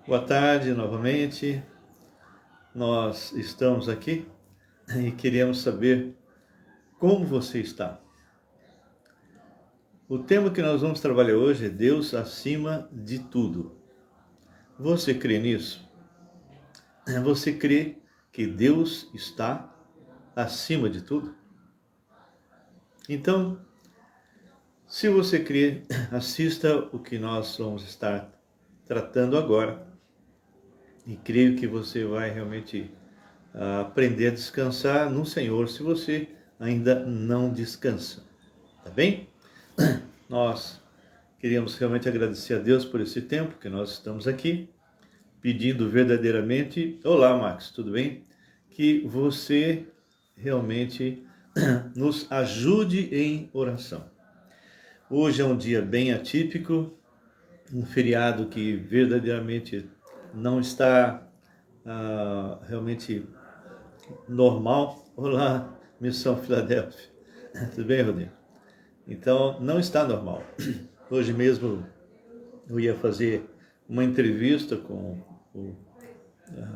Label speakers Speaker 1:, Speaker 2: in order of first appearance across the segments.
Speaker 1: Boa tarde novamente. Nós estamos aqui e queremos saber como você está. O tema que nós vamos trabalhar hoje é Deus acima de tudo. Você crê nisso? Você crê que Deus está acima de tudo? Então, se você crê, assista o que nós vamos estar tratando agora. E creio que você vai realmente aprender a descansar no Senhor se você ainda não descansa. Tá bem? Nós queríamos realmente agradecer a Deus por esse tempo que nós estamos aqui, pedindo verdadeiramente, olá Max, tudo bem? Que você realmente nos ajude em oração. Hoje é um dia bem atípico, um feriado que verdadeiramente não está realmente normal. Olá, Missão Filadélfia. Tudo bem, Rodrigo? Então, não está normal. Hoje mesmo eu ia fazer uma entrevista com o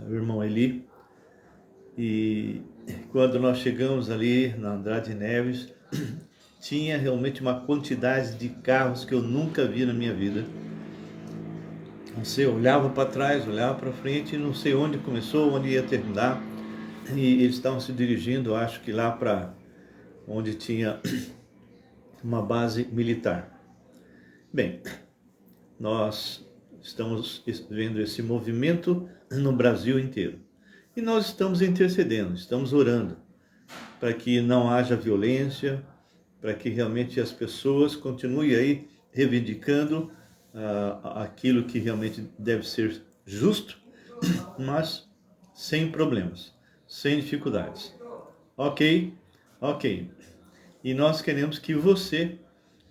Speaker 1: irmão Eli e quando nós chegamos ali na Andrade Neves, tinha realmente uma quantidade de carros que eu nunca vi na minha vida. Você olhava para trás, olhava para frente e não sei onde começou, onde ia terminar. E eles estavam se dirigindo, acho que lá para onde tinha uma base militar. Bem, nós estamos vendo esse movimento no Brasil inteiro. E nós estamos intercedendo, estamos orando para que não haja violência, para que realmente as pessoas continuem aí reivindicando aquilo que realmente deve ser justo, mas sem problemas, sem dificuldades. Ok? Ok. E nós queremos que você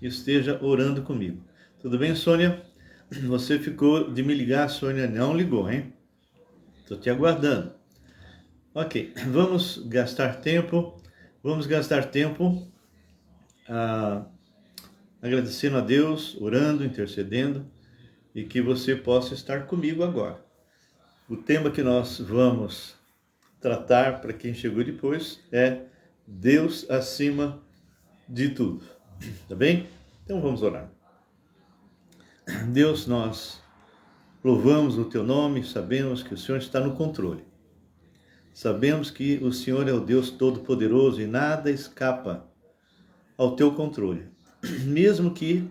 Speaker 1: esteja orando comigo. Tudo bem, Sônia? Você ficou de me ligar, a Sônia não ligou, hein? Estou te aguardando. Ok, vamos gastar tempo agradecendo a Deus, orando, intercedendo, e que você possa estar comigo agora. O tema que nós vamos tratar, para quem chegou depois, é Deus acima de tudo. Tá bem? Então vamos orar. Deus, nós louvamos o teu nome, sabemos que o Senhor está no controle. Sabemos que o Senhor é o Deus Todo-Poderoso e nada escapa ao teu controle. Mesmo que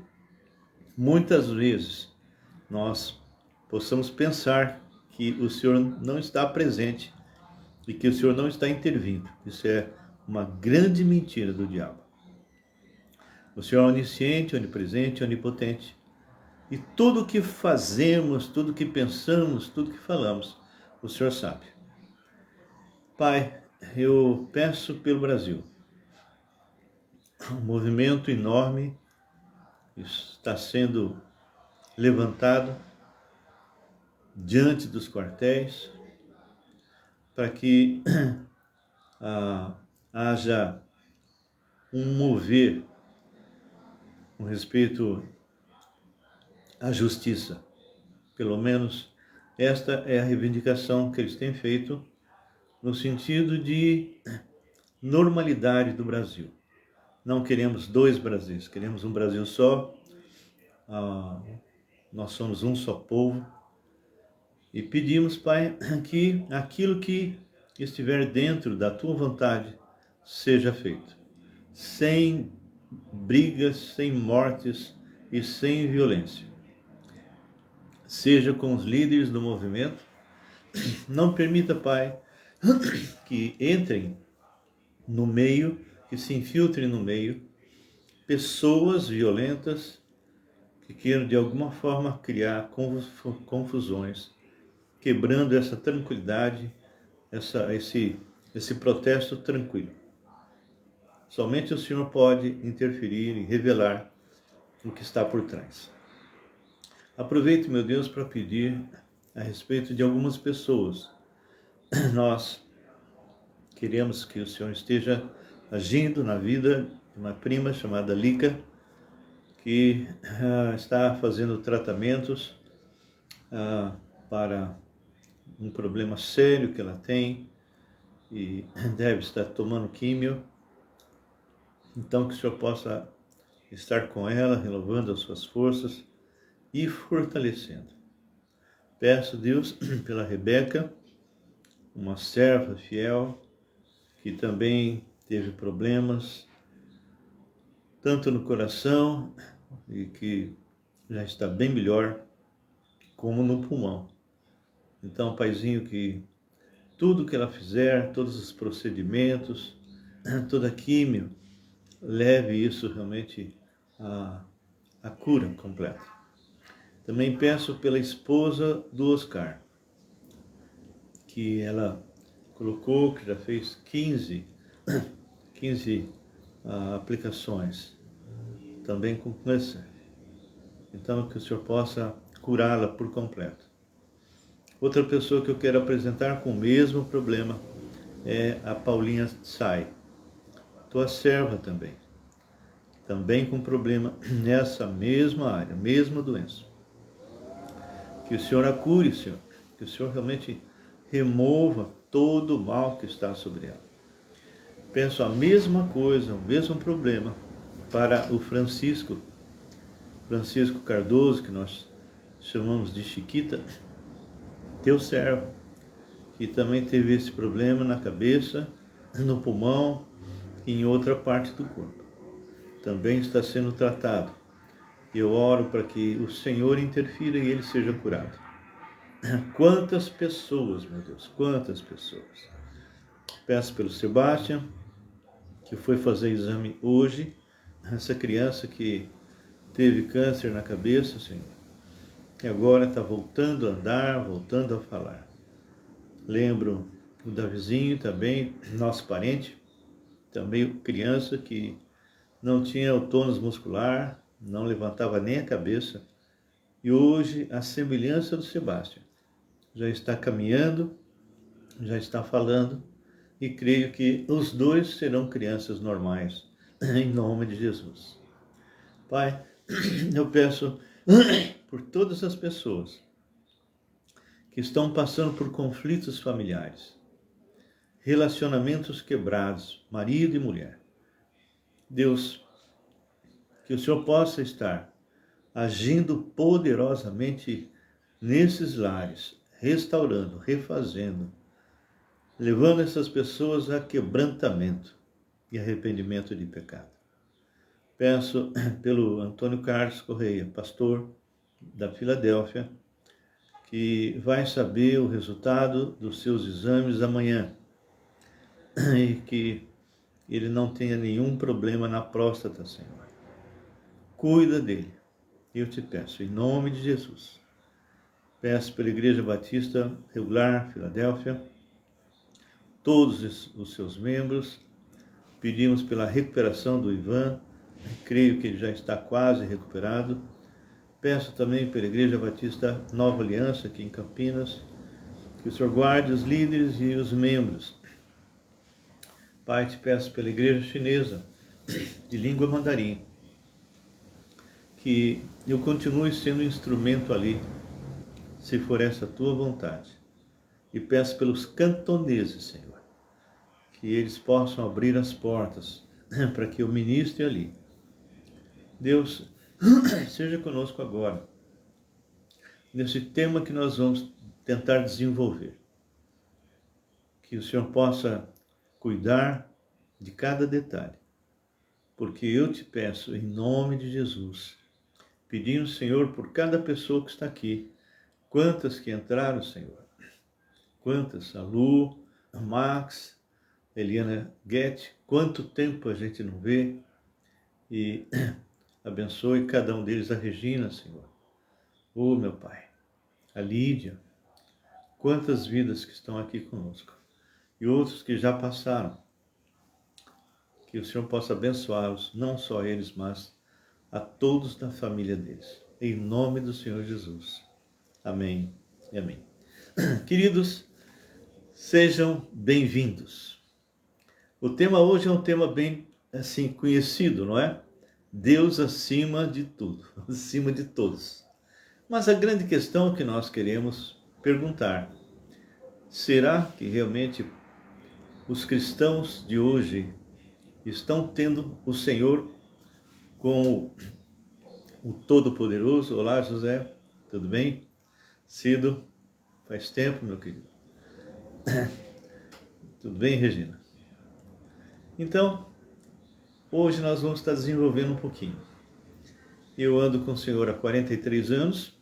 Speaker 1: muitas vezes nós possamos pensar que o Senhor não está presente e que o Senhor não está intervindo. Isso é uma grande mentira do diabo. O Senhor é onisciente, onipresente, onipotente. E tudo o que fazemos, tudo o que pensamos, tudo o que falamos, o Senhor sabe. Pai, eu peço pelo Brasil. Um movimento enorme está sendo levantado diante dos quartéis para que haja um mover com respeito à justiça. Pelo menos esta é a reivindicação que eles têm feito no sentido de normalidade do Brasil. Não queremos dois Brasis, queremos um Brasil só. Nós somos um só povo. E pedimos, Pai, que aquilo que estiver dentro da Tua vontade seja feito. Sem brigas, sem mortes e sem violência. Seja com os líderes do movimento. Não permita, Pai, que entrem no meio, que se infiltrem no meio, pessoas violentas que queiram de alguma forma criar confusões, quebrando essa tranquilidade, esse protesto tranquilo. Somente o Senhor pode interferir e revelar o que está por trás. Aproveito, meu Deus, para pedir a respeito de algumas pessoas. Nós queremos que o Senhor esteja agindo na vida de uma prima chamada Lica, que está fazendo tratamentos para um problema sério que ela tem e deve estar tomando químio. Então que o Senhor possa estar com ela, renovando as suas forças e fortalecendo. Peço, Deus, pela Rebeca, uma serva fiel, que também teve problemas, tanto no coração, e que já está bem melhor, como no pulmão. Então, Paizinho, que tudo que ela fizer, todos os procedimentos, toda a químio, leve isso realmente à cura completa. Também peço pela esposa do Oscar, que ela colocou, que já fez 15 aplicações, também com câncer. Então, que o Senhor possa curá-la por completo. Outra pessoa que eu quero apresentar com o mesmo problema é a Paulinha Tsai, tua serva também com problema nessa mesma área, mesma doença. Que o Senhor a cure, Senhor, que o Senhor realmente remova todo o mal que está sobre ela. Penso a mesma coisa, o mesmo problema para o Francisco Cardoso, que nós chamamos de Chiquita, teu servo, que também teve esse problema na cabeça, no pulmão e em outra parte do corpo. Também está sendo tratado. Eu oro para que o Senhor interfira e ele seja curado. Quantas pessoas, meu Deus, quantas pessoas. Peço pelo Sebastião, que foi fazer exame hoje, essa criança que teve câncer na cabeça, Senhor, e agora está voltando a andar, voltando a falar. Lembro o Davizinho também, nosso parente, também criança que não tinha o tônus muscular, não levantava nem a cabeça, e hoje, a semelhança do Sebastião, já está caminhando, já está falando, e creio que os dois serão crianças normais, em nome de Jesus. Pai, eu peço por todas as pessoas que estão passando por conflitos familiares, relacionamentos quebrados, marido e mulher. Deus, que o Senhor possa estar agindo poderosamente nesses lares, restaurando, refazendo, levando essas pessoas a quebrantamento e arrependimento de pecado. Peço pelo Antônio Carlos Correia, pastor da Filadélfia, que vai saber o resultado dos seus exames amanhã e que ele não tenha nenhum problema na próstata, Senhor. Cuida dele, eu te peço, em nome de Jesus. Peço pela Igreja Batista Regular, Filadélfia, todos os seus membros. Pedimos pela recuperação do Ivan, creio que ele já está quase recuperado. Peço também pela Igreja Batista Nova Aliança, aqui em Campinas, que o Senhor guarde os líderes e os membros. Pai, te peço pela Igreja Chinesa, de língua mandarim, que eu continue sendo instrumento ali, se for essa a tua vontade. E peço pelos cantoneses, Senhor, que eles possam abrir as portas para que eu ministre ali. Deus, seja conosco agora, nesse tema que nós vamos tentar desenvolver. Que o Senhor possa cuidar de cada detalhe, porque eu te peço, em nome de Jesus, pedindo, Senhor, por cada pessoa que está aqui, quantas que entraram, Senhor, quantas, a Lu, a Max, a Eliana Guete, quanto tempo a gente não vê, e abençoe cada um deles, a Regina, Senhor, oh meu Pai, a Lídia, quantas vidas que estão aqui conosco, e outros que já passaram, que o Senhor possa abençoá-los, não só eles, mas a todos da família deles. Em nome do Senhor Jesus. Amém e amém. Queridos, sejam bem-vindos. O tema hoje é um tema bem, assim, conhecido, não é? Deus acima de tudo, acima de todos. Mas a grande questão que nós queremos perguntar: será que realmente os cristãos de hoje estão tendo o Senhor como o Todo-Poderoso? Olá, José, tudo bem? Cido, faz tempo, meu querido. Tudo bem, Regina? Então, hoje nós vamos estar desenvolvendo um pouquinho. Eu ando com o Senhor há 43 anos.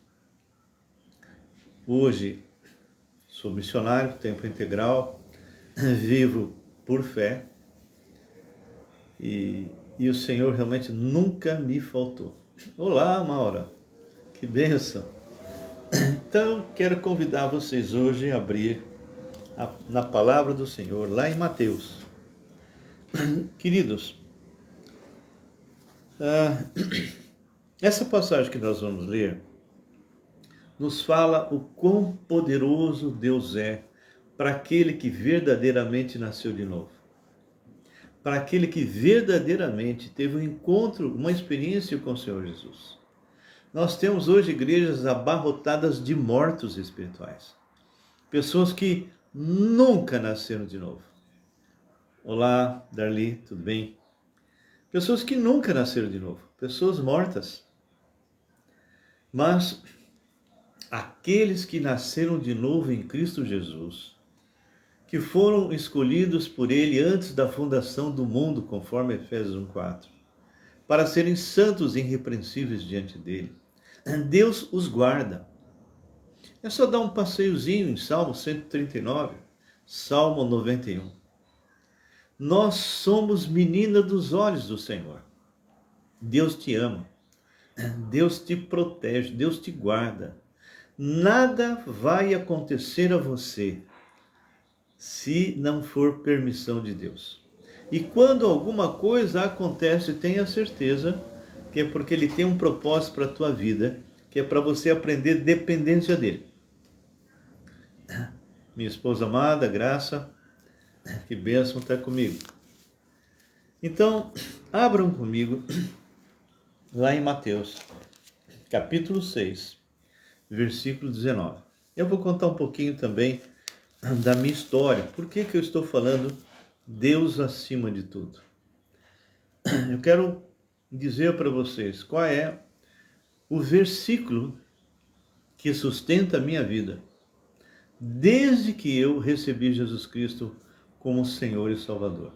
Speaker 1: Hoje sou missionário, tempo integral, vivo por fé. E o Senhor realmente nunca me faltou. Olá, Maura, que bênção! Então, quero convidar vocês hoje a abrir na palavra do Senhor, lá em Mateus. Queridos, essa passagem que nós vamos ler nos fala o quão poderoso Deus é para aquele que verdadeiramente nasceu de novo. Para aquele que verdadeiramente teve um encontro, uma experiência com o Senhor Jesus. Nós temos hoje igrejas abarrotadas de mortos espirituais. Pessoas que nunca nasceram de novo. Olá, Darli, tudo bem? Pessoas que nunca nasceram de novo. Pessoas mortas. Mas aqueles que nasceram de novo em Cristo Jesus, que foram escolhidos por Ele antes da fundação do mundo, conforme Efésios 1:4, para serem santos e irrepreensíveis diante dEle, Deus os guarda. É só dar um passeiozinho em Salmo 139, Salmo 91. Nós somos menina dos olhos do Senhor. Deus te ama. Deus te protege. Deus te guarda. Nada vai acontecer a você se não for permissão de Deus. E quando alguma coisa acontece, tenha certeza que é porque Ele tem um propósito para a tua vida, que é para você aprender dependência dEle. Minha esposa amada, Graça, que bênção estar comigo. Então, abram comigo lá em Mateus, capítulo 6, versículo 19. Eu vou contar um pouquinho também da minha história. Por que eu estou falando Deus acima de tudo? Eu quero dizer para vocês qual é o versículo que sustenta a minha vida, desde que eu recebi Jesus Cristo como Senhor e Salvador.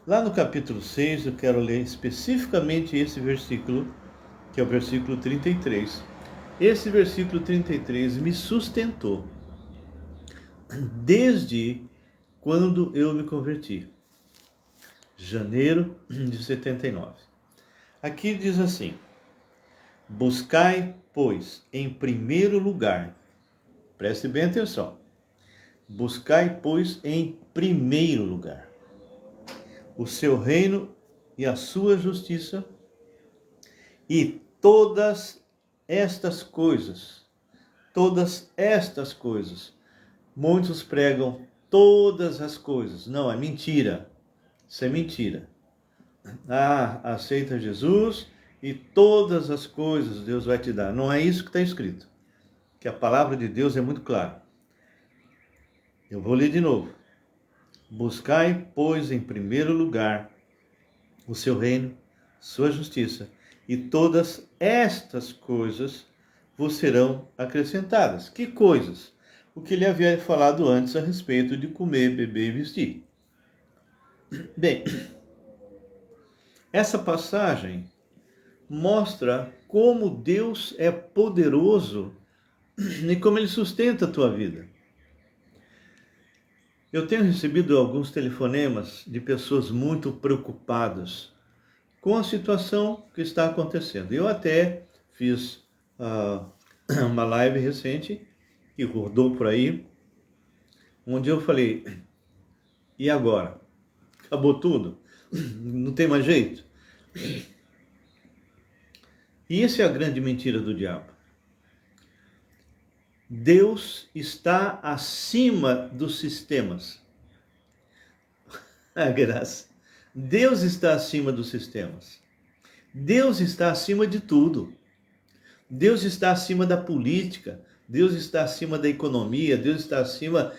Speaker 1: Lá no capítulo 6, eu quero ler especificamente esse versículo, que é o versículo 33. Esse versículo 33 me sustentou desde quando eu me converti, janeiro de 79. Aqui diz assim: buscai, pois, em primeiro lugar, preste bem atenção, buscai, pois, em primeiro lugar, o seu reino e a sua justiça, e todas estas coisas, muitos pregam todas as coisas. Não, é mentira. Isso é mentira. Aceita Jesus e todas as coisas Deus vai te dar. Não é isso que está escrito. Que a palavra de Deus é muito clara. Eu vou ler de novo. Buscai, pois, em primeiro lugar o seu reino, sua justiça, e todas estas coisas vos serão acrescentadas. Que coisas? O que ele havia falado antes a respeito de comer, beber e vestir. Bem, essa passagem mostra como Deus é poderoso e como Ele sustenta a tua vida. Eu tenho recebido alguns telefonemas de pessoas muito preocupadas com a situação que está acontecendo. Eu até fiz uma live recente que rodou por aí, onde eu falei: e agora? Acabou tudo? Não tem mais jeito? E essa é a grande mentira do diabo. Deus está acima dos sistemas. Graça. Deus está acima dos sistemas. Deus está acima de tudo. Deus está acima da política. Deus está acima da economia, Deus está acima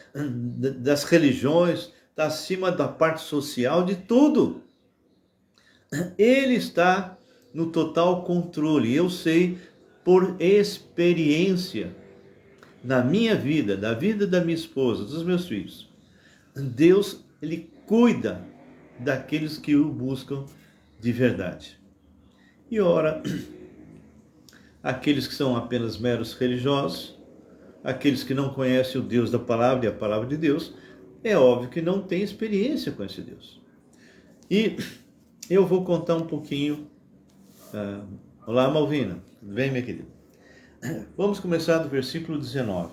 Speaker 1: das religiões, está acima da parte social, de tudo. Ele está no total controle. Eu sei por experiência, na minha vida, da vida da minha esposa, dos meus filhos. Deus, ele cuida daqueles que o buscam de verdade. E ora, aqueles que são apenas meros religiosos, aqueles que não conhecem o Deus da palavra e a palavra de Deus, é óbvio que não têm experiência com esse Deus. E eu vou contar um pouquinho. Olá, Malvina. Tudo bem, minha querida? Vamos começar do versículo 19.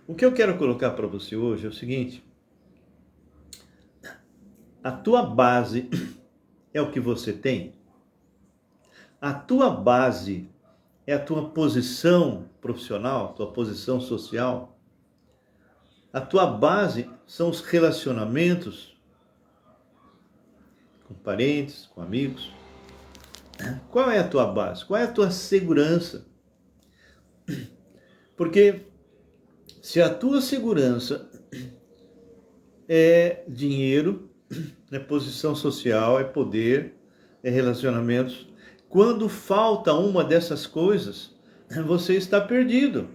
Speaker 1: O que eu quero colocar para você hoje é o seguinte: a tua base é o que você tem? A tua base é a tua posição profissional, tua posição social? A tua base são os relacionamentos com parentes, com amigos? Qual é a tua base? Qual é a tua segurança? Porque se a tua segurança é dinheiro, é posição social, é poder, é relacionamentos, quando falta uma dessas coisas, você está perdido.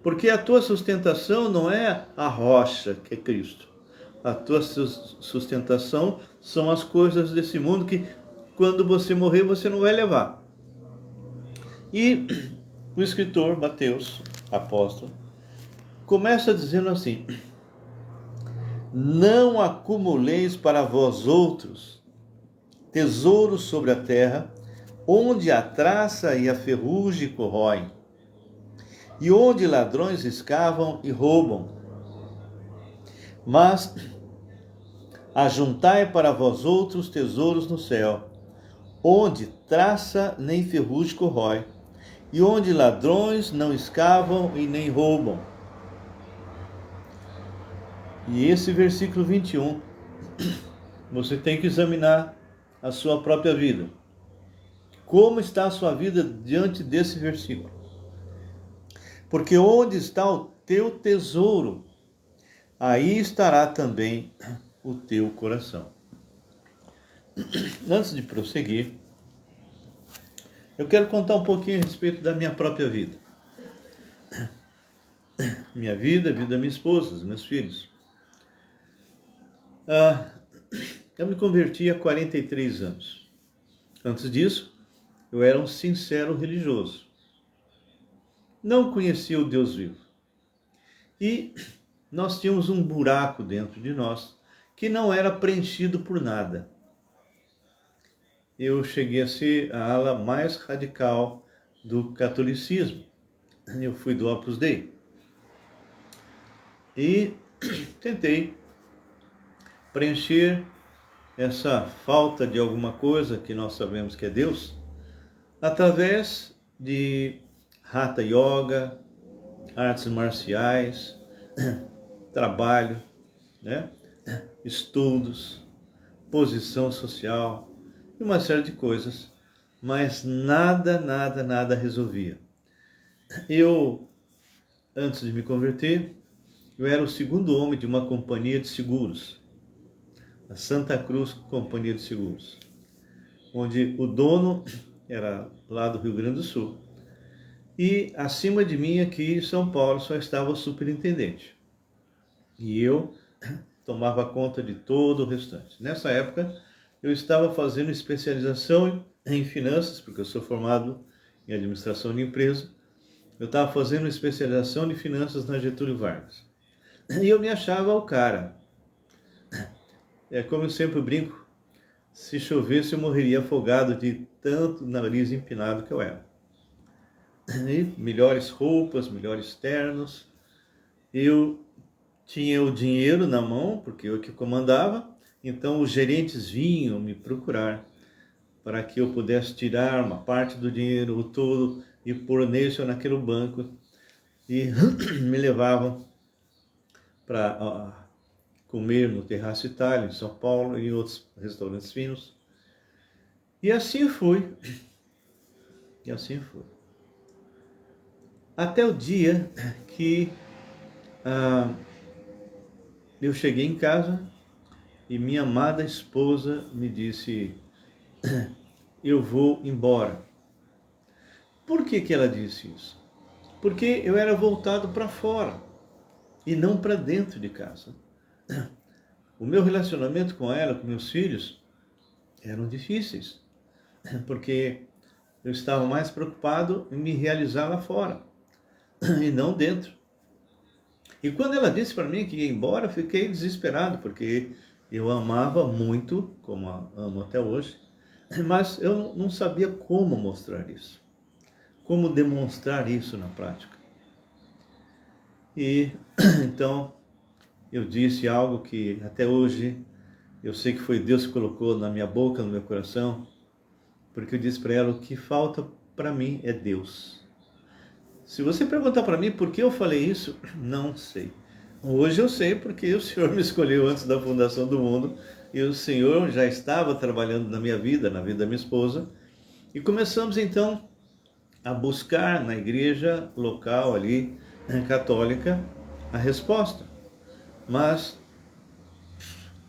Speaker 1: Porque a tua sustentação não é a rocha, que é Cristo. A tua sustentação são as coisas desse mundo que, quando você morrer, você não vai levar. E o escritor Mateus, apóstolo, começa dizendo assim: não acumuleis para vós outros tesouros sobre a terra, onde a traça e a ferrugem corroem, e onde ladrões escavam e roubam. Mas ajuntai para vós outros tesouros no céu, onde traça nem ferrugem corrói, e onde ladrões não escavam e nem roubam. E esse versículo 21, você tem que examinar a sua própria vida. Como está a sua vida diante desse versículo? Porque onde está o teu tesouro, aí estará também o teu coração. Antes de prosseguir, eu quero contar um pouquinho a respeito da minha própria vida. Minha vida, a vida da minha esposa, dos meus filhos. Eu me converti há 43 anos. Antes disso, eu era um sincero religioso. Não conhecia o Deus vivo. E nós tínhamos um buraco dentro de nós que não era preenchido por nada. Eu cheguei a ser a ala mais radical do catolicismo. Eu fui do Opus Dei. E tentei preencher essa falta de alguma coisa que nós sabemos que é Deus através de Hatha Yoga, artes marciais, trabalho, né? Estudos, posição social e uma série de coisas, mas nada resolvia. Eu, antes de me converter, eu era o segundo homem de uma companhia de seguros, a Santa Cruz Companhia de Seguros, onde o dono era lá do Rio Grande do Sul. E acima de mim aqui em São Paulo só estava o superintendente. E eu tomava conta de todo o restante. Nessa época eu estava fazendo especialização em finanças, porque eu sou formado em administração de empresa. Eu estava fazendo especialização de finanças na Getúlio Vargas. E eu me achava o cara. É como eu sempre brinco, se chovesse eu morreria afogado de tanto nariz empinado que eu era. E melhores roupas, melhores ternos. Eu tinha o dinheiro na mão, porque eu que comandava, então os gerentes vinham me procurar para que eu pudesse tirar uma parte do dinheiro, o todo, e pôr nesse ou naquele banco, e me levavam para comer no Terraço Itália, em São Paulo, e em outros restaurantes finos. E assim foi. E assim foi. Até o dia que ah, eu cheguei em casa e minha amada esposa me disse: eu vou embora. Por que que ela disse isso? Porque eu era voltado para fora e não para dentro de casa. O meu relacionamento com ela, com meus filhos, eram difíceis, porque eu estava mais preocupado em me realizar lá fora e não dentro. E quando ela disse para mim que ia embora, eu fiquei desesperado, porque eu amava muito, como amo até hoje, mas eu não sabia como mostrar isso, como demonstrar isso na prática. E então eu disse algo que até hoje eu sei que foi Deus que colocou na minha boca, no meu coração, porque eu disse para ela: o que falta para mim é Deus. Se você perguntar para mim por que eu falei isso, não sei. Hoje eu sei porque o Senhor me escolheu antes da fundação do mundo e o Senhor já estava trabalhando na minha vida, na vida da minha esposa, e começamos então a buscar na igreja local ali, católica, a resposta. Mas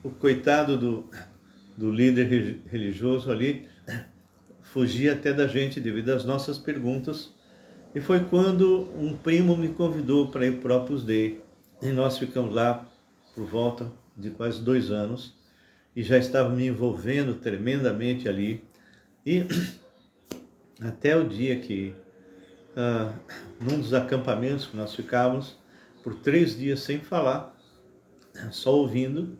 Speaker 1: o coitado do líder religioso ali fugia até da gente devido às nossas perguntas. E foi quando um primo me convidou para ir para o Opus Dei. E nós ficamos lá por volta de quase 2 anos. E já estava me envolvendo tremendamente ali. E até o dia que, num dos acampamentos que nós ficávamos, por 3 dias sem falar, só ouvindo,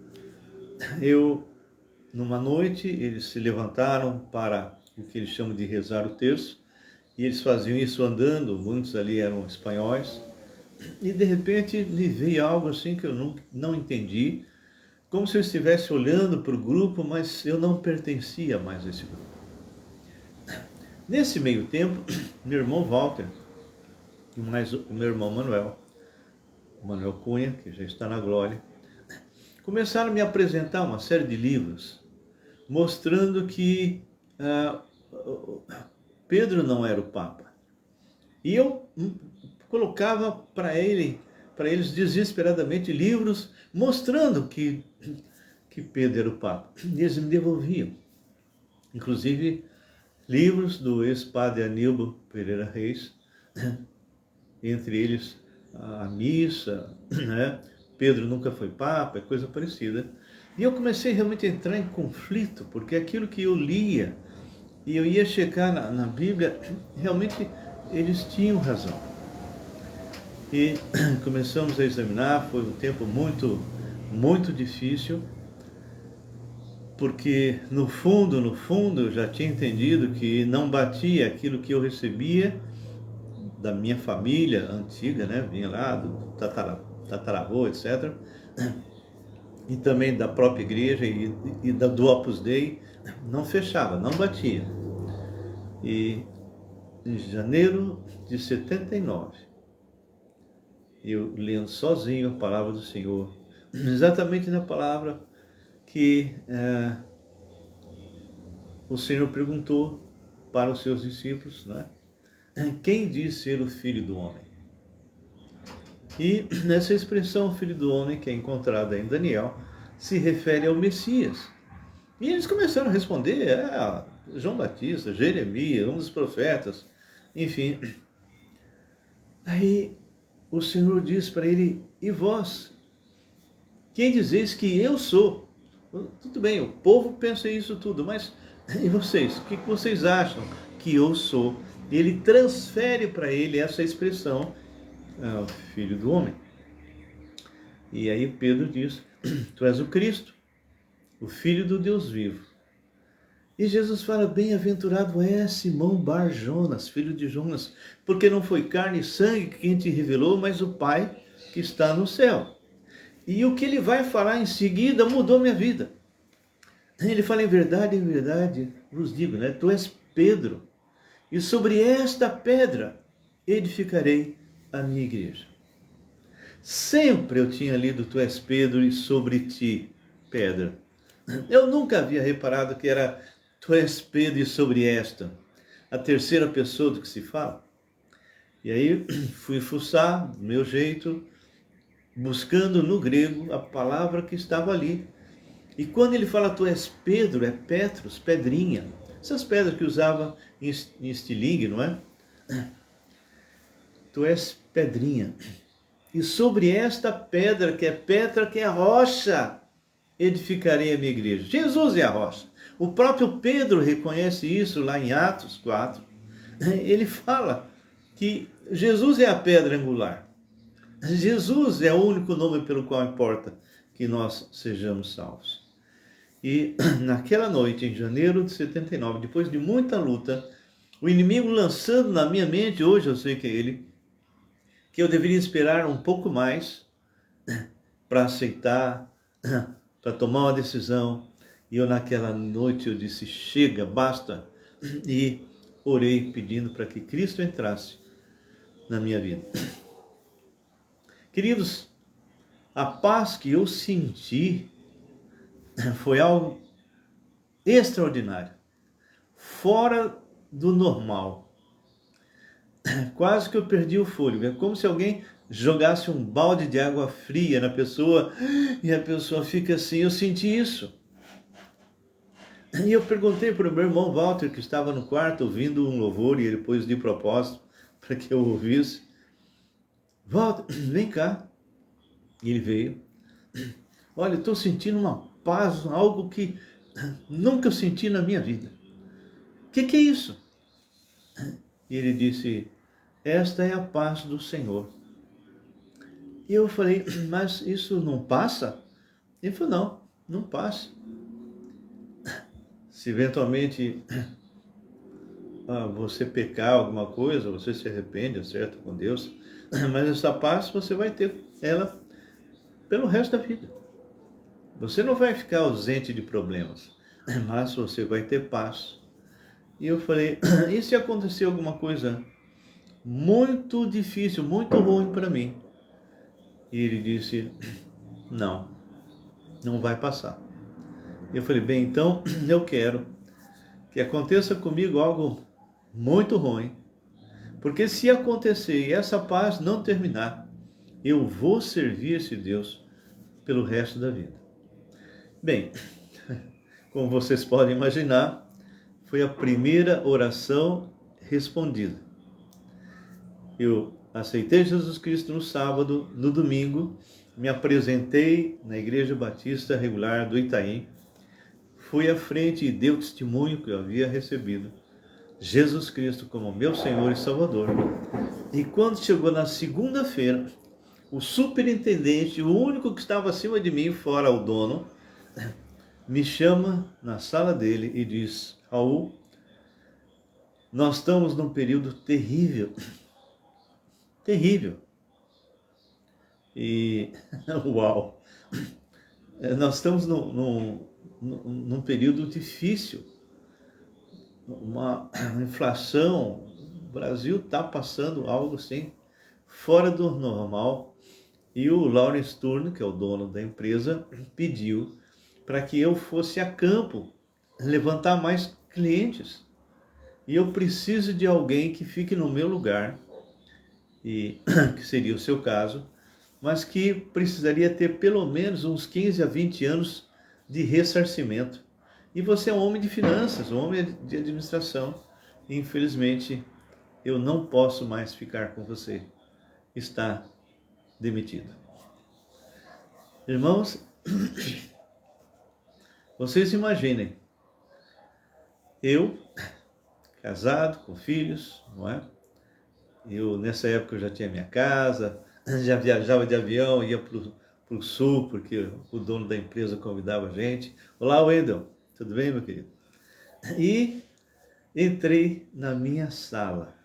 Speaker 1: numa noite, eles se levantaram para o que eles chamam de rezar o terço. E eles faziam isso andando, muitos ali eram espanhóis. E de repente me veio algo assim que eu não entendi, como se eu estivesse olhando para o grupo, mas eu não pertencia mais a esse grupo. Nesse meio tempo, meu irmão Walter, e mais o meu irmão Manuel Cunha, que já está na glória, começaram a me apresentar uma série de livros, mostrando que Pedro não era o Papa. E eu colocava para eles desesperadamente livros mostrando que Pedro era o Papa. E eles me devolviam. Inclusive livros do ex-padre Aníbal Pereira Reis, entre eles a missa, né? Pedro nunca foi Papa, coisa parecida. E eu comecei realmente a entrar em conflito, porque aquilo que eu lia e eu ia checar na Bíblia, realmente eles tinham razão. E começamos a examinar, foi um tempo muito, muito difícil, porque no fundo, eu já tinha entendido que não batia aquilo que eu recebia da minha família antiga, né? Vinha lá do tataravô, etc. E também da própria igreja e do Opus Dei, não fechava, não batia. E em janeiro de 79, eu lendo sozinho a palavra do Senhor, exatamente na palavra que o Senhor perguntou para os seus discípulos, né? Quem diz ser o Filho do Homem? E nessa expressão, Filho do Homem, que é encontrada em Daniel, se refere ao Messias. E eles começaram a responder, João Batista, Jeremias, um dos profetas, enfim. Aí o Senhor diz para ele: e vós? Quem dizeis que eu sou? Tudo bem, o povo pensa isso tudo, mas e vocês? O que vocês acham que eu sou? E ele transfere para ele essa expressão, o Filho do Homem. E aí Pedro diz: tu és o Cristo, o Filho do Deus vivo. E Jesus fala: bem-aventurado é Simão Bar Jonas, filho de Jonas, porque não foi carne e sangue quem te revelou, mas o Pai que está no céu. E o que ele vai falar em seguida mudou minha vida. Ele fala: em verdade, vos digo, né? Tu és Pedro, e sobre esta pedra edificarei a minha igreja. Sempre eu tinha lido Tu és Pedro e sobre ti, pedra. Eu nunca havia reparado que era Tu és Pedro e sobre esta, a terceira pessoa do que se fala. E aí fui fuçar, do meu jeito, buscando no grego a palavra que estava ali. E quando ele fala, tu és Pedro, é Petros, pedrinha. Essas pedras que usava em estilingue, não é? Tu és pedrinha. E sobre esta pedra, que é Petra, que é a rocha, edificarei a minha igreja. Jesus é a rocha. O próprio Pedro reconhece isso lá em Atos 4. Ele fala que Jesus é a pedra angular. Jesus é o único nome pelo qual importa que nós sejamos salvos. E naquela noite, em janeiro de 79, depois de muita luta, o inimigo lançando na minha mente, hoje eu sei que é ele, que eu deveria esperar um pouco mais para aceitar, para tomar uma decisão. E eu naquela noite eu disse, chega, basta. E orei pedindo para que Cristo entrasse na minha vida. Queridos, a paz que eu senti foi algo extraordinário, fora do normal. Quase que eu perdi o fôlego. É como se alguém jogasse um balde de água fria na pessoa e a pessoa fica assim. Eu senti isso. E eu perguntei para o meu irmão Walter, que estava no quarto ouvindo um louvor, e ele pôs de propósito para que eu ouvisse. Walter, vem cá. E ele veio. Olha, eu estou sentindo uma paz, algo que nunca eu senti na minha vida. O que é isso? E ele disse, esta é a paz do Senhor. E eu falei, mas isso não passa? Ele falou, não, não passa. Se eventualmente você pecar alguma coisa, você se arrepende, acerta com Deus, mas essa paz você vai ter ela pelo resto da vida. Você não vai ficar ausente de problemas, mas você vai ter paz. E eu falei, e se acontecer alguma coisa muito difícil, muito ruim para mim? E ele disse, não vai passar. Eu falei, bem, então eu quero que aconteça comigo algo muito ruim, porque se acontecer e essa paz não terminar, eu vou servir esse Deus pelo resto da vida. Bem, como vocês podem imaginar, foi a primeira oração respondida. Eu aceitei Jesus Cristo no sábado, no domingo, me apresentei na Igreja Batista Regular do Itaim, fui à frente e dei o testemunho que eu havia recebido Jesus Cristo como meu Senhor e Salvador. E quando chegou na segunda-feira, o superintendente, o único que estava acima de mim, fora o dono, me chama na sala dele e diz, Raul, nós estamos num período terrível. Terrível. E, uau, nós estamos num período difícil. Uma inflação, o Brasil está passando algo assim, fora do normal. E o Lawrence Turner, que é o dono da empresa, pediu para que eu fosse a campo levantar mais clientes. E eu preciso de alguém que fique no meu lugar, e que seria o seu caso, mas que precisaria ter pelo menos uns 15 a 20 anos de ressarcimento. E você é um homem de finanças, um homem de administração. E, infelizmente, eu não posso mais ficar com você. Está demitido. Irmãos, vocês imaginem, eu, casado, com filhos, não é? Eu, nessa época, eu já tinha minha casa, já viajava de avião, ia para o sul, porque o dono da empresa convidava a gente. Olá, Wendel, tudo bem, meu querido? E entrei na minha sala.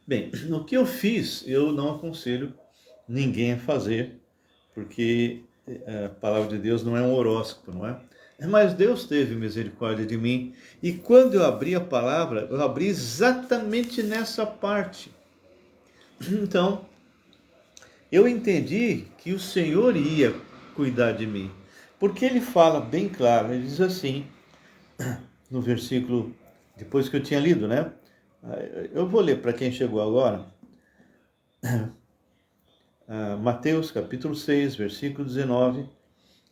Speaker 1: Bem, o que eu fiz, eu não aconselho ninguém a fazer, porque a palavra de Deus não é um horóscopo, não é? Mas Deus teve misericórdia de mim, e quando eu abri a palavra, eu abri exatamente nessa parte. Então, eu entendi que o Senhor ia cuidar de mim, porque ele fala bem claro, ele diz assim, no versículo, depois que eu tinha lido, né? Eu vou ler para quem chegou agora, Mateus capítulo 6, versículo 19.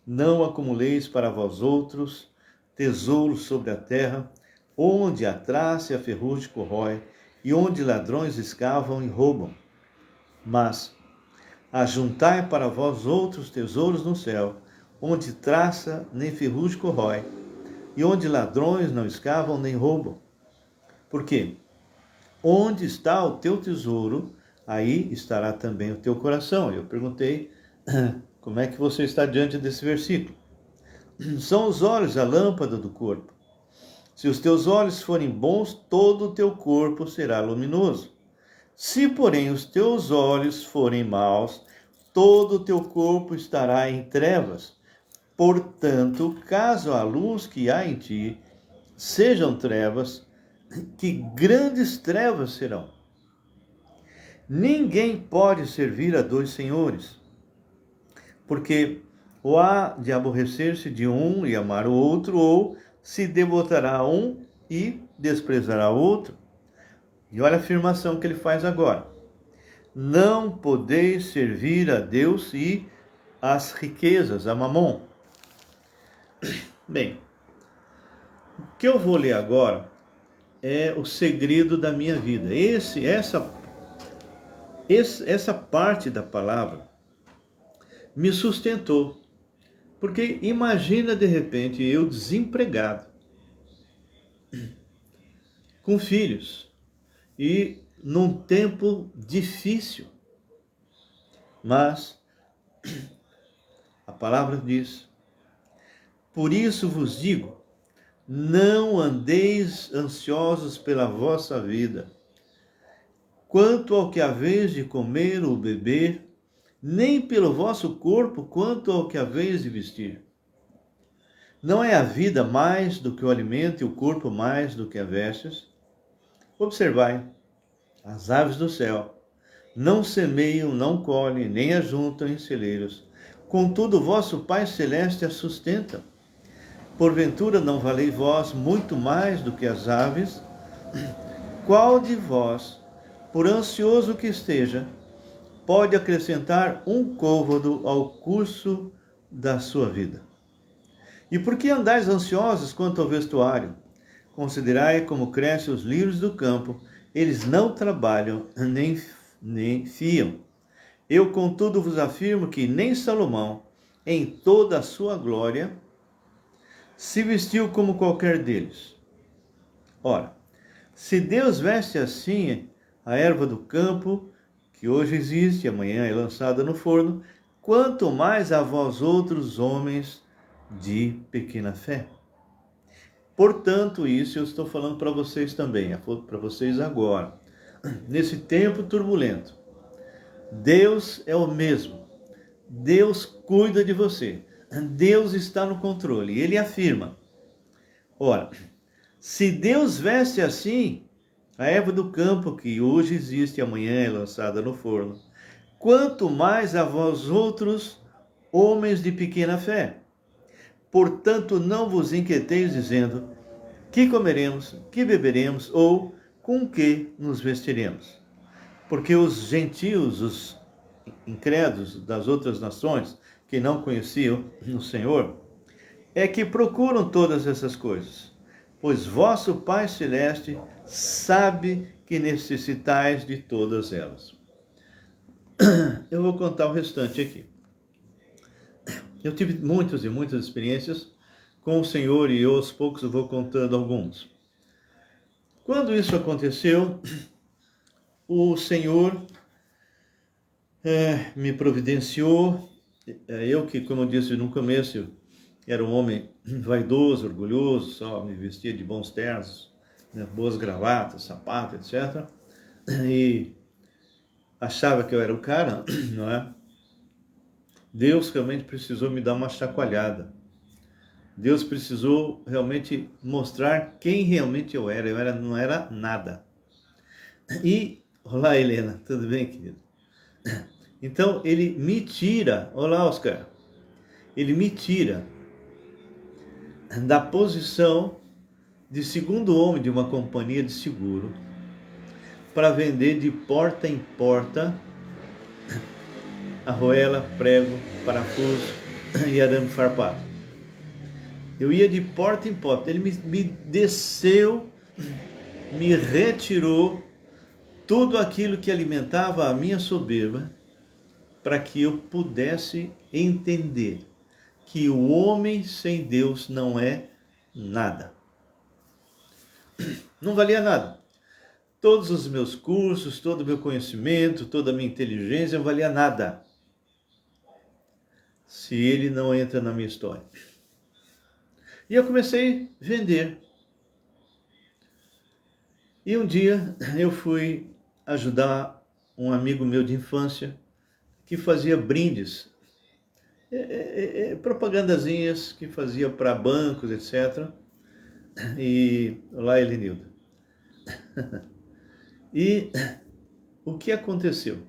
Speaker 1: Não acumuleis para vós outros tesouros sobre a terra, onde a traça e a ferrugem corrói, e onde ladrões escavam e roubam. Mas ajuntai para vós outros tesouros no céu, onde traça nem ferrugem corrói, e onde ladrões não escavam nem roubam. Por quê? Onde está o teu tesouro, aí estará também o teu coração. Eu perguntei, como é que você está diante desse versículo? São os olhos a lâmpada do corpo. Se os teus olhos forem bons, todo o teu corpo será luminoso. Se, porém, os teus olhos forem maus, todo o teu corpo estará em trevas. Portanto, caso a luz que há em ti sejam trevas, que grandes trevas serão. Ninguém pode servir a dois senhores, porque ou há de aborrecer-se de um e amar o outro, ou se devotará a um e desprezará o outro. E olha a afirmação que ele faz agora. Não podeis servir a Deus e às riquezas, a Mamon. Bem, o que eu vou ler agora é o segredo da minha vida. Essa parte da palavra me sustentou. Porque imagina de repente eu desempregado, com filhos, e num tempo difícil. Mas a palavra diz: por isso vos digo, não andeis ansiosos pela vossa vida, quanto ao que haveis de comer ou beber, nem pelo vosso corpo, quanto ao que haveis de vestir. Não é a vida mais do que o alimento e o corpo mais do que as vestes? Observai as aves do céu, não semeiam, não colhem, nem ajuntam em celeiros. Contudo, vosso Pai Celeste as sustenta. Porventura não valeis vós muito mais do que as aves? Qual de vós, por ansioso que esteja, pode acrescentar um côvado ao curso da sua vida? E por que andais ansiosos quanto ao vestuário? Considerai como crescem os lírios do campo, eles não trabalham, nem fiam. Eu, contudo, vos afirmo que nem Salomão, em toda a sua glória, se vestiu como qualquer deles. Ora, se Deus veste assim a erva do campo, que hoje existe e amanhã é lançada no forno, quanto mais a vós outros homens de pequena fé. Portanto, isso eu estou falando para vocês também, para vocês agora. Nesse tempo turbulento, Deus é o mesmo. Deus cuida de você. Deus está no controle. Ele afirma: ora, se Deus veste assim a erva do campo, que hoje existe e amanhã é lançada no forno, quanto mais a vós outros, homens de pequena fé. Portanto, não vos inquieteis dizendo: que comeremos, que beberemos, ou com que nos vestiremos? Porque os gentios, os incrédulos das outras nações, que não conheciam o Senhor, é que procuram todas essas coisas. Pois vosso Pai Celeste sabe que necessitais de todas elas. Eu vou contar o restante aqui. Eu tive muitas e muitas experiências com o Senhor e eu aos poucos vou contando alguns. Quando isso aconteceu, o Senhor me providenciou. Eu que, como eu disse no começo, era um homem vaidoso, orgulhoso, só me vestia de bons ternos, né, boas gravatas, sapato, etc. E achava que eu era o cara, não é? Deus realmente precisou me dar uma chacoalhada. Deus precisou realmente mostrar quem realmente eu era. Não era nada. E, olá Helena, tudo bem, querido? Então, ele me tira, olá Oscar, ele me tira da posição de segundo homem de uma companhia de seguro para vender de porta em porta argoela, prego, parafuso e arame farpado. Eu ia de porta em porta. Ele me desceu, me retirou tudo aquilo que alimentava a minha soberba, para que eu pudesse entender que o homem sem Deus não é nada. Não valia nada. Todos os meus cursos, todo o meu conhecimento, toda a minha inteligência não valia nada se ele não entra na minha história. E eu comecei a vender. E um dia eu fui ajudar um amigo meu de infância que fazia brindes, propagandazinhas que fazia para bancos, etc. E lá Elenildo. E o que aconteceu?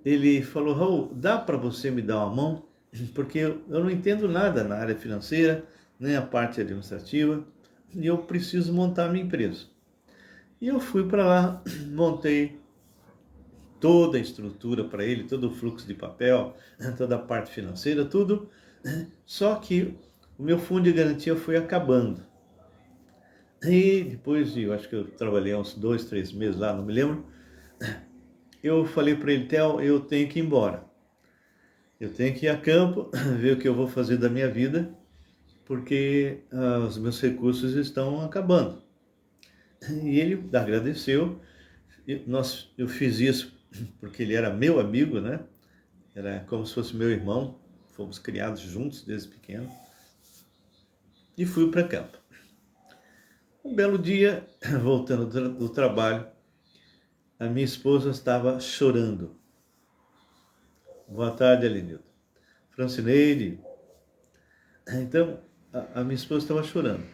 Speaker 1: Ele falou: Raul, dá para você me dar uma mão? Porque eu não entendo nada na área financeira, nem a parte administrativa, e eu preciso montar a minha empresa. E eu fui para lá, montei toda a estrutura para ele, todo o fluxo de papel, toda a parte financeira, tudo. Só que o meu fundo de garantia foi acabando. E depois de, eu acho que eu trabalhei uns 2, 3 meses lá, não me lembro, eu falei para ele: Theo, eu tenho que ir embora. Eu tenho que ir a campo, ver o que eu vou fazer da minha vida, porque os meus recursos estão acabando. E ele agradeceu. Eu fiz isso porque ele era meu amigo, né? Era como se fosse meu irmão. Fomos criados juntos desde pequeno. E fui para campo. Um belo dia, voltando do trabalho, a minha esposa estava chorando. Boa tarde, Elenildo. Francineide. Então, a minha esposa estava chorando.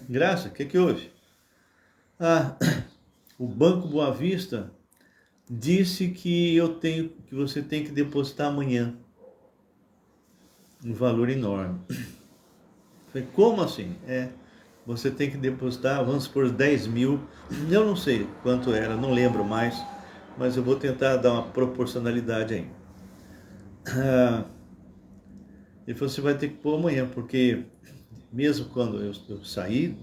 Speaker 1: Graça, o que houve? O Banco Boa Vista disse que você tem que depositar amanhã um valor enorme. Falei: como assim? Você tem que depositar, vamos por 10 mil, eu não sei quanto era, não lembro mais, mas eu vou tentar dar uma proporcionalidade aí. Ele falou: você vai ter que pôr amanhã, porque mesmo quando eu saí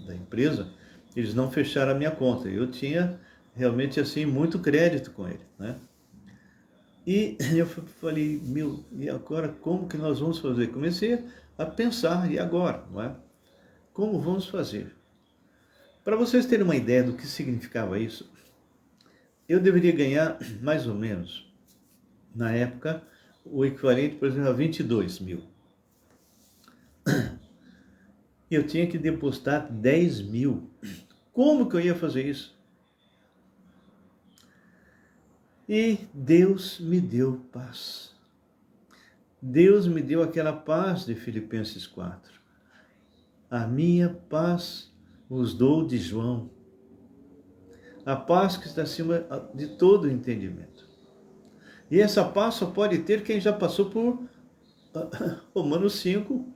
Speaker 1: da empresa, eles não fecharam a minha conta. Eu tinha realmente assim muito crédito com ele, né? E eu falei: e agora como que nós vamos fazer? Comecei a pensar: e agora, não é? Como vamos fazer? Para vocês terem uma ideia do que significava isso, eu deveria ganhar mais ou menos, na época, o equivalente, por exemplo, a 22 mil. Eu tinha que depositar 10 mil. Como que eu ia fazer isso? E Deus me deu paz. Deus me deu aquela paz de Filipenses 4. A minha paz vos dou de João. A paz que está acima de todo entendimento. E essa paz só pode ter quem já passou por Romanos 5,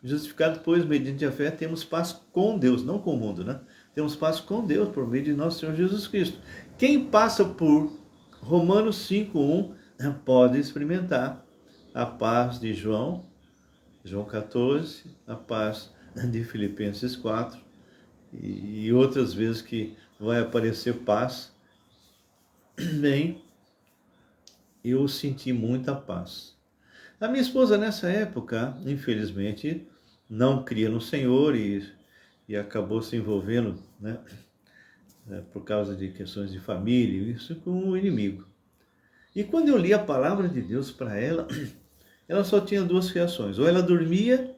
Speaker 1: justificado, pois, mediante a fé, temos paz com Deus, não com o mundo, né? Temos paz com Deus por meio de nosso Senhor Jesus Cristo. Quem passa por Romanos 5:1 pode experimentar a paz de João 14, a paz de Filipenses 4 e outras vezes que vai aparecer paz. Bem, eu senti muita paz. A minha esposa nessa época, infelizmente, não cria no Senhor e acabou se envolvendo, né, por causa de questões de família, isso com o inimigo. E quando eu li a palavra de Deus para ela, ela só tinha duas reações: ou ela dormia,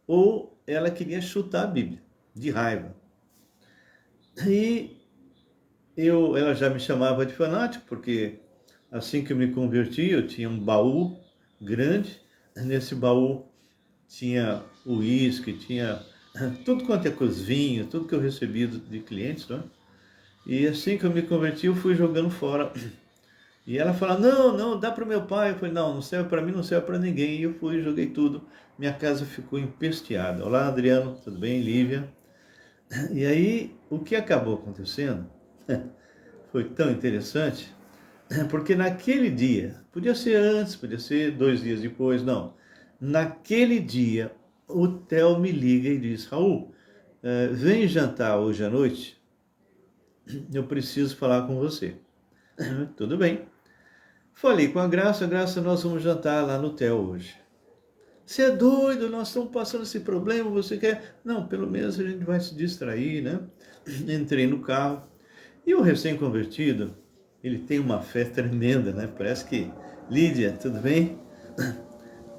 Speaker 1: ou ela queria chutar a Bíblia, de raiva. E ela já me chamava de fanático, porque assim que eu me converti, eu tinha um baú grande. Nesse baú tinha uísque, tinha tudo quanto é coisa, vinho, tudo que eu recebi de clientes, né? E assim que eu me converti, eu fui jogando fora. E ela fala: não, dá para o meu pai. Eu falei: não serve para mim, não serve para ninguém. E eu fui, joguei tudo. Minha casa ficou empesteada. Olá, Adriano, tudo bem? Lívia. E aí, o que acabou acontecendo foi tão interessante, porque naquele dia, podia ser antes, podia ser 2 dias depois, não. Naquele dia, o Theo me liga e diz: Raul, vem jantar hoje à noite, eu preciso falar com você. Tudo bem. Falei com a Graça, nós vamos jantar lá no Theo hoje. Você é doido, nós estamos passando esse problema, você quer? Não, pelo menos a gente vai se distrair, né? Entrei no carro e o recém-convertido, ele tem uma fé tremenda, né? Parece que, Lídia, tudo bem?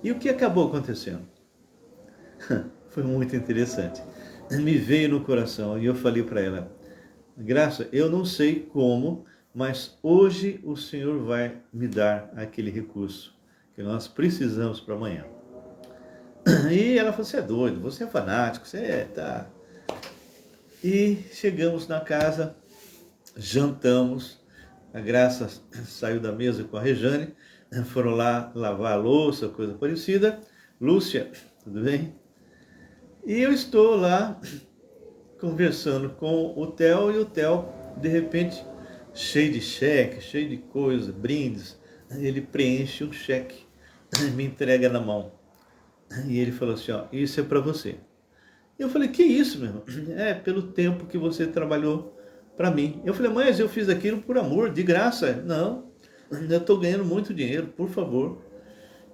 Speaker 1: E o que acabou acontecendo? Foi muito interessante. Me veio no coração e eu falei para ela: Graça, eu não sei como, mas hoje o Senhor vai me dar aquele recurso que nós precisamos para amanhã. E ela falou: você é doido, você é fanático, tá. E chegamos na casa, jantamos, a Graça saiu da mesa com a Rejane, foram lá lavar a louça, coisa parecida. Lúcia, tudo bem? E eu estou lá conversando com o Theo, e o Theo, de repente, cheio de cheque, cheio de coisa, brindes, ele preenche um cheque, me entrega na mão. E ele falou assim: ó, isso é para você. Eu falei: que isso, meu irmão? É pelo tempo que você trabalhou para mim. Eu falei: mas eu fiz aquilo por amor, de graça. Não, eu estou ganhando muito dinheiro, por favor.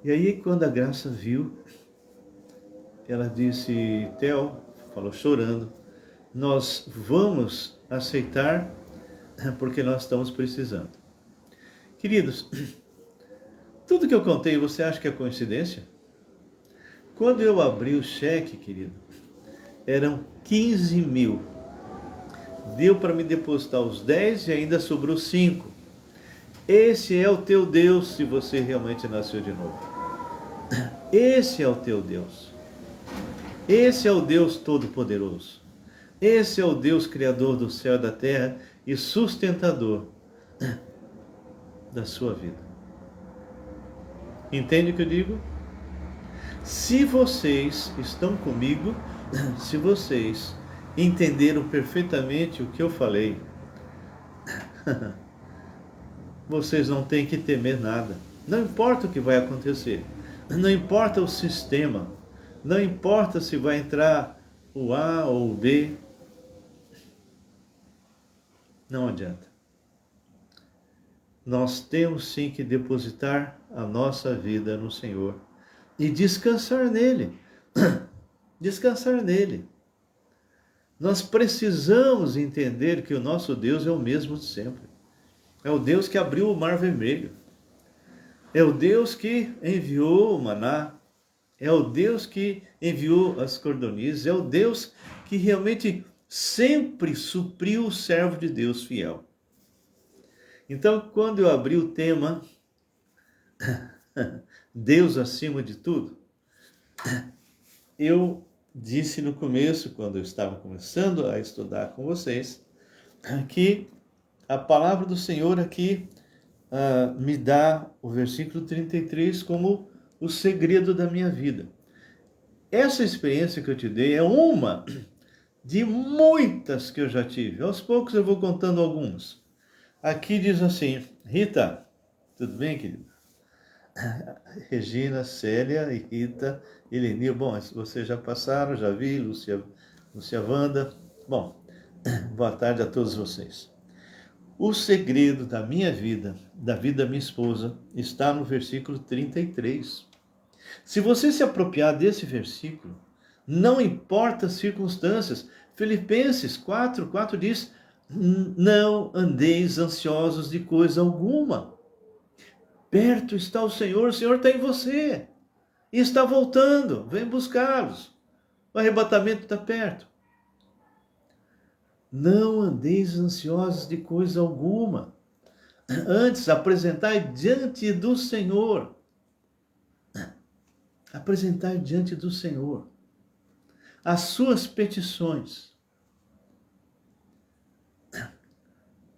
Speaker 1: E aí, quando a Graça viu, ela disse: Theo, falou chorando, nós vamos aceitar porque nós estamos precisando. Queridos, tudo que eu contei, você acha que é coincidência? Quando eu abri o cheque, querido, eram 15 mil. Deu para me depositar os 10 e ainda sobrou 5. Esse é o teu Deus, se você realmente nasceu de novo. Esse é o teu Deus. Esse é o Deus Todo-Poderoso. Esse é o Deus Criador do céu e da terra e sustentador da sua vida. Entende o que eu digo? Se vocês estão comigo, se vocês entenderam perfeitamente o que eu falei, vocês não têm que temer nada. Não importa o que vai acontecer, não importa o sistema, não importa se vai entrar o A ou o B, não adianta. Nós temos sim que depositar a nossa vida no Senhor e descansar nele. Descansar nele. Nós precisamos entender que o nosso Deus é o mesmo de sempre. É o Deus que abriu o Mar Vermelho. É o Deus que enviou o maná. É o Deus que enviou as cordonizes. É o Deus que realmente sempre supriu o servo de Deus fiel. Então, quando eu abri o tema Deus acima de tudo, eu disse no começo, quando eu estava começando a estudar com vocês, que a palavra do Senhor aqui me dá o versículo 33 como o segredo da minha vida. Essa experiência que eu te dei é uma de muitas que eu já tive. Aos poucos eu vou contando algumas. Aqui diz assim: Rita, tudo bem, querida? Regina, Célia e Rita, Elenil, bom, vocês já passaram, já vi, Lúcia Wanda. Bom, boa tarde a todos vocês. O segredo da minha vida, da vida da minha esposa, está no versículo 33. Se você se apropriar desse versículo, não importa as circunstâncias, Filipenses 4:4 diz: não andeis ansiosos de coisa alguma. Perto está o Senhor está em você. E está voltando, vem buscá-los. O arrebatamento está perto. Não andeis ansiosos de coisa alguma. Antes, apresentai diante do Senhor. Apresentai diante do Senhor as suas petições.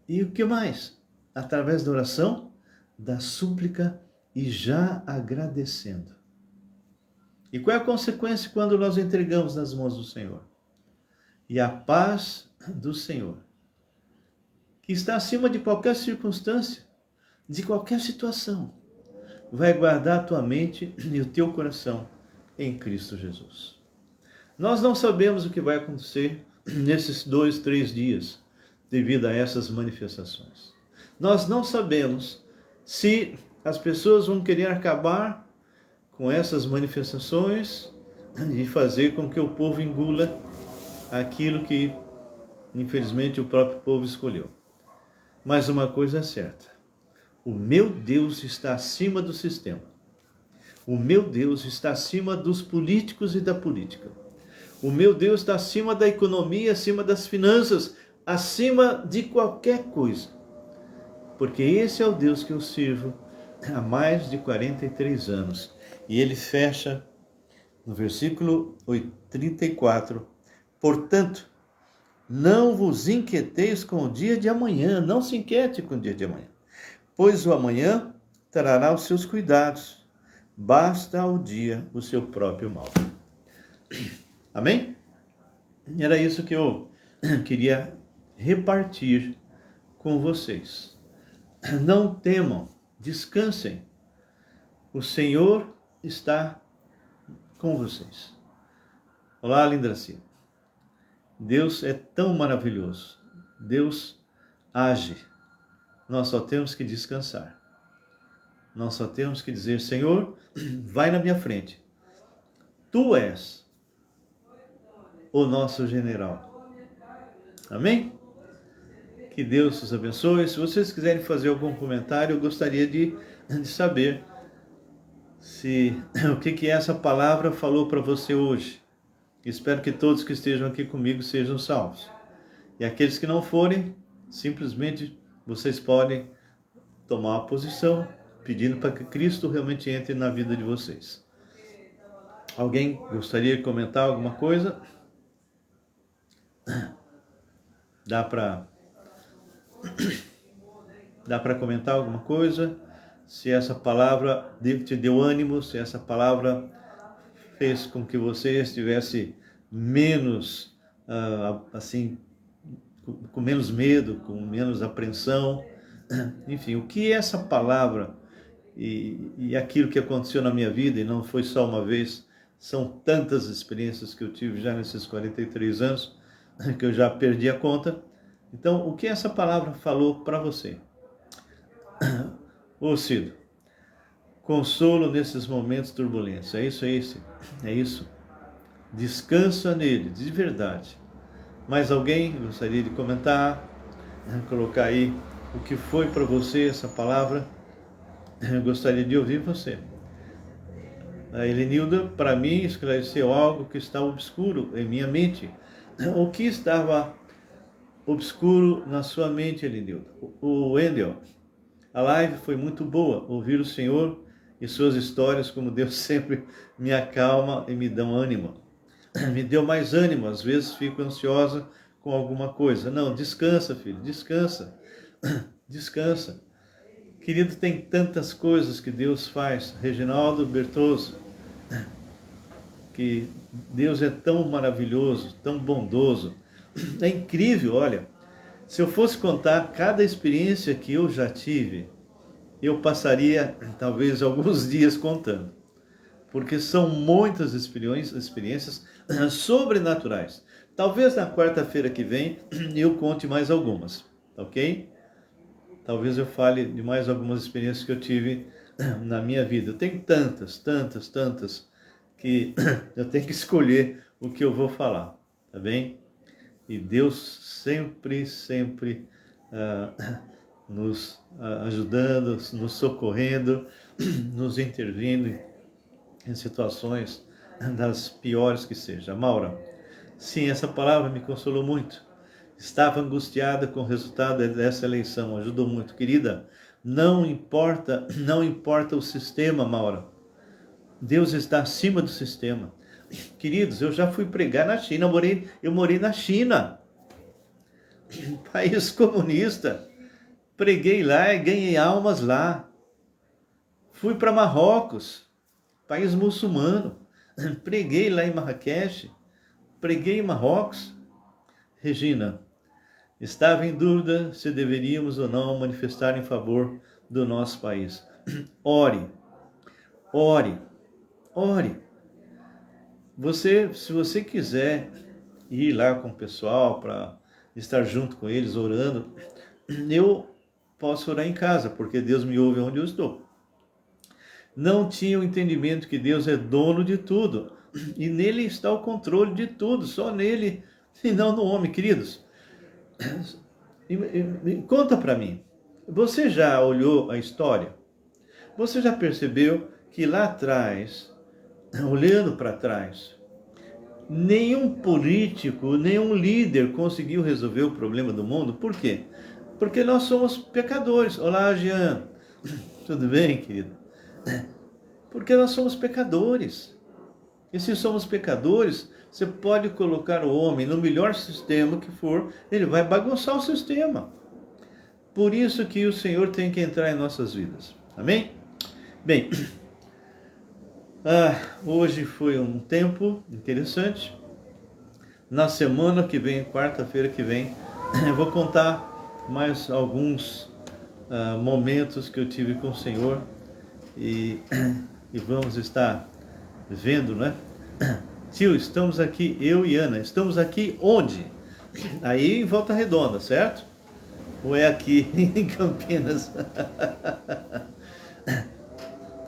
Speaker 1: E o que mais? Através da oração, da súplica e já agradecendo. E qual é a consequência quando nós entregamos nas mãos do Senhor? E a paz do Senhor, que está acima de qualquer circunstância, de qualquer situação, vai guardar a tua mente e o teu coração em Cristo Jesus. Nós não sabemos o que vai acontecer nesses 2, 3 dias, devido a essas manifestações. Nós não sabemos se as pessoas vão querer acabar com essas manifestações e fazer com que o povo engula aquilo que, infelizmente, o próprio povo escolheu. Mas uma coisa é certa: o meu Deus está acima do sistema. O meu Deus está acima dos políticos e da política. O meu Deus está acima da economia, acima das finanças, acima de qualquer coisa. Porque esse é o Deus que eu sirvo há mais de 43 anos. E ele fecha no versículo 34. Portanto, não vos inquieteis com o dia de amanhã, não se inquiete com o dia de amanhã, pois o amanhã trará os seus cuidados, basta ao dia o seu próprio mal. Amém? Era isso que eu queria repartir com vocês. Não temam, descansem, o Senhor está com vocês. Olá, Lindraci. Deus é tão maravilhoso. Deus age. Nós só temos que descansar. Nós só temos que dizer: Senhor, vai na minha frente. Tu és o nosso general. Amém? Que Deus os abençoe. Se vocês quiserem fazer algum comentário, eu gostaria de saber o que essa palavra falou para você hoje. Espero que todos que estejam aqui comigo sejam salvos. E aqueles que não forem, simplesmente vocês podem tomar uma posição, pedindo para que Cristo realmente entre na vida de vocês. Alguém gostaria de comentar alguma coisa? Dá para comentar alguma coisa? Se essa palavra te deu ânimo, se essa palavra fez com que você estivesse menos, assim, com menos medo, com menos apreensão. Enfim, o que essa palavra e aquilo que aconteceu na minha vida, e não foi só uma vez, são tantas experiências que eu tive já nesses 43 anos, que eu já perdi a conta. Então, o que essa palavra falou para você? Ô Cido, consolo nesses momentos turbulentos. É isso, é isso. É isso. Descansa nele, de verdade. Mais alguém gostaria de comentar? Colocar aí o que foi para você essa palavra? Eu gostaria de ouvir você. A Helenilda, para mim, esclareceu algo que está obscuro em minha mente. O que estava obscuro na sua mente, Helenilda? O Wendel, a live foi muito boa. Ouvir o Senhor e suas histórias, como Deus sempre me acalma e me dá ânimo. Me deu mais ânimo, às vezes fico ansiosa com alguma coisa. Não, descansa, filho, descansa. Descansa. Querido, tem tantas coisas que Deus faz. Reginaldo Bertoso, que Deus é tão maravilhoso, tão bondoso. É incrível, olha. Se eu fosse contar cada experiência que eu já tive, eu passaria talvez alguns dias contando. Porque são muitas experiências sobrenaturais. Talvez na quarta-feira que vem eu conte mais algumas, ok? Talvez eu fale de mais algumas experiências que eu tive na minha vida. Eu tenho tantas, que eu tenho que escolher o que eu vou falar, tá bem? E Deus sempre nos ajudando, nos socorrendo, nos intervindo em situações das piores que sejam. Maura, sim, essa palavra me consolou muito. Estava angustiada com o resultado dessa eleição, ajudou muito. Querida, não importa o sistema, Maura. Deus está acima do sistema. Queridos, eu já fui pregar na China, eu morei na China, país comunista. Preguei lá e ganhei almas lá. Fui para Marrocos, país muçulmano. Preguei lá em Marrakech, preguei em Marrocos. Regina, estava em dúvida se deveríamos ou não manifestar em favor do nosso país. Ore, ore, ore. Se você quiser ir lá com o pessoal para estar junto com eles orando, eu posso orar em casa, porque Deus me ouve onde eu estou. Não tinha o entendimento que Deus é dono de tudo e nele está o controle de tudo, só nele e não no homem, queridos. Conta para mim, você já olhou a história? Você já percebeu que lá atrás, olhando para trás, nenhum político, nenhum líder conseguiu resolver o problema do mundo? Por quê? Porque nós somos pecadores. Olá, Jean. Tudo bem, querido? Porque nós somos pecadores. E se somos pecadores, você pode colocar o homem no melhor sistema que for, ele vai bagunçar o sistema. Por isso que o Senhor tem que entrar em nossas vidas. Amém? Bem, hoje foi um tempo interessante. Na semana que vem, quarta-feira que vem, eu vou contar mais alguns momentos que eu tive com o Senhor e vamos estar vendo, né? Tio, estamos aqui, eu e Ana, estamos aqui onde? Aí em Volta Redonda, certo? Ou é aqui em Campinas?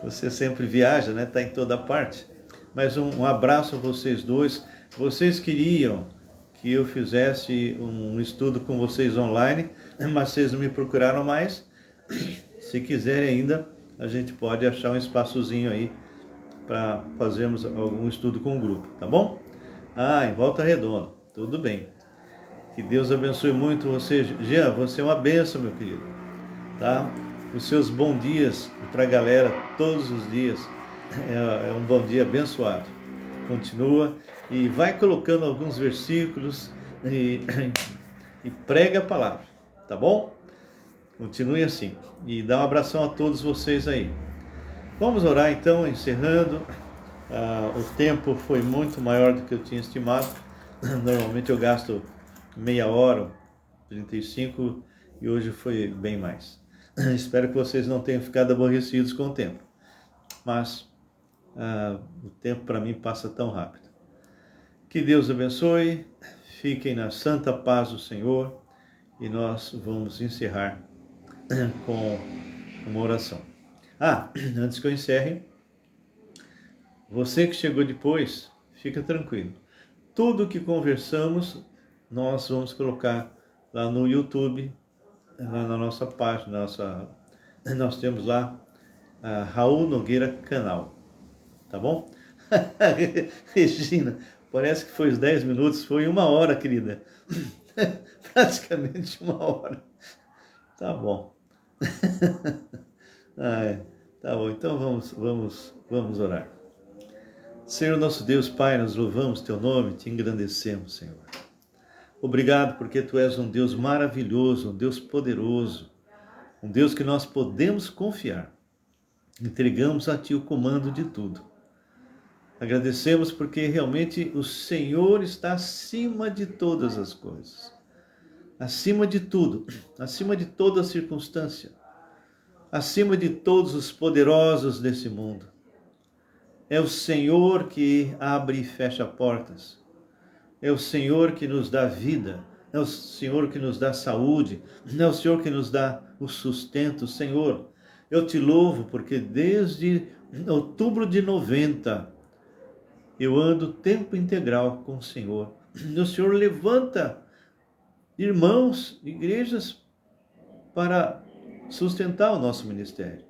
Speaker 1: Você sempre viaja, né? Está em toda parte. Mas um abraço a vocês dois. Vocês queriam que eu fizesse um estudo com vocês online, mas vocês não me procuraram mais. Se quiserem ainda, a gente pode achar um espaçozinho aí para fazermos algum estudo com o grupo, tá bom? Em Volta Redonda, tudo bem. Que Deus abençoe muito você. Jean, você é uma bênção, meu querido, tá? Os seus bons dias para a galera todos os dias é um bom dia abençoado. Continua e vai colocando alguns versículos e prega a palavra, tá bom? Continue assim e dá um abração a todos vocês aí. Vamos orar então, encerrando. O tempo foi muito maior do que eu tinha estimado. Normalmente eu gasto meia hora, 35, e hoje foi bem mais. Espero que vocês não tenham ficado aborrecidos com o tempo. Mas o tempo para mim passa tão rápido. Que Deus abençoe, fiquem na santa paz do Senhor e nós vamos encerrar com uma oração. Antes que eu encerre, você que chegou depois, fica tranquilo. Tudo que conversamos, nós vamos colocar lá no YouTube, lá na nossa página, nós temos lá Raul Nogueira Canal, tá bom? Regina, parece que foi os 10 minutos, foi 1 hora, querida. Praticamente 1 hora. Tá bom. Tá bom, então vamos orar. Senhor nosso Deus, Pai, nós louvamos Teu nome, Te engrandecemos, Senhor. Obrigado porque Tu és um Deus maravilhoso, um Deus poderoso, um Deus que nós podemos confiar. Entregamos a Ti o comando de tudo. Agradecemos porque realmente o Senhor está acima de todas as coisas. Acima de tudo, acima de toda circunstância, acima de todos os poderosos desse mundo. É o Senhor que abre e fecha portas. É o Senhor que nos dá vida. É o Senhor que nos dá saúde. É o Senhor que nos dá o sustento. Senhor, eu te louvo porque desde outubro de 90 eu ando tempo integral com o Senhor. E o Senhor levanta irmãos, igrejas para sustentar o nosso ministério.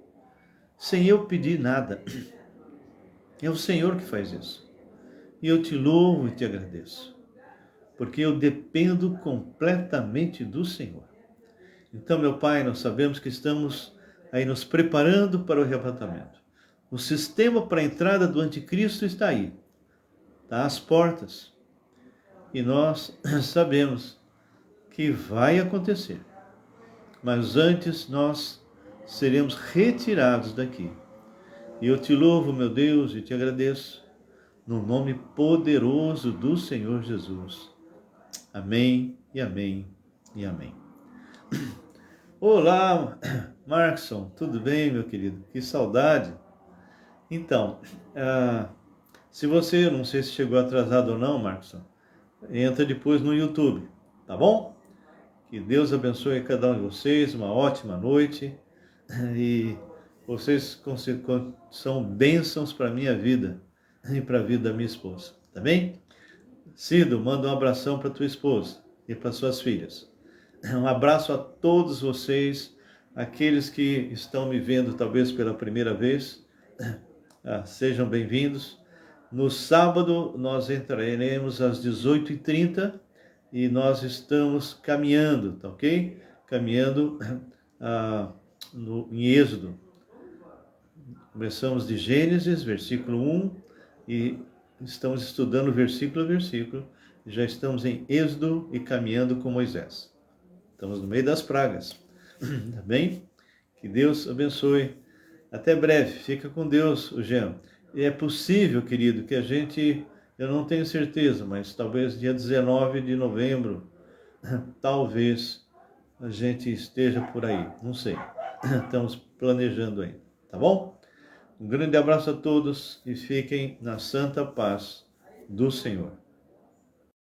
Speaker 1: Sem eu pedir nada. É o Senhor que faz isso. E eu te louvo e te agradeço. Porque eu dependo completamente do Senhor. Então, meu Pai, nós sabemos que estamos aí nos preparando para o arrebatamento. O sistema para a entrada do anticristo está aí. Está às portas. E nós sabemos que vai acontecer. Mas antes nós seremos retirados daqui. E eu te louvo, meu Deus, e te agradeço, no nome poderoso do Senhor Jesus. Amém e amém e amém. Olá, Markson, tudo bem, meu querido? Que saudade! Então, se você, não sei se chegou atrasado ou não, Markson, entra depois no YouTube, tá bom? Que Deus abençoe cada um de vocês, uma ótima noite, e vocês são bênçãos para a minha vida e para a vida da minha esposa, tá bem? Cido, manda um abração para tua esposa e para suas filhas. Um abraço a todos vocês, aqueles que estão me vendo talvez pela primeira vez, sejam bem-vindos. No sábado nós entraremos às 18h30 e nós estamos caminhando, tá ok? Caminhando em Êxodo. Começamos de Gênesis, versículo 1, e estamos estudando versículo a versículo. Já estamos em Êxodo e caminhando com Moisés. Estamos no meio das pragas, tá bem? Que Deus abençoe. Até breve. Fica com Deus, Jean. E é possível, querido, que eu não tenho certeza, mas talvez dia 19 de novembro, talvez a gente esteja por aí. Não sei. Estamos planejando aí, tá bom? Um grande abraço a todos e fiquem na santa paz do Senhor.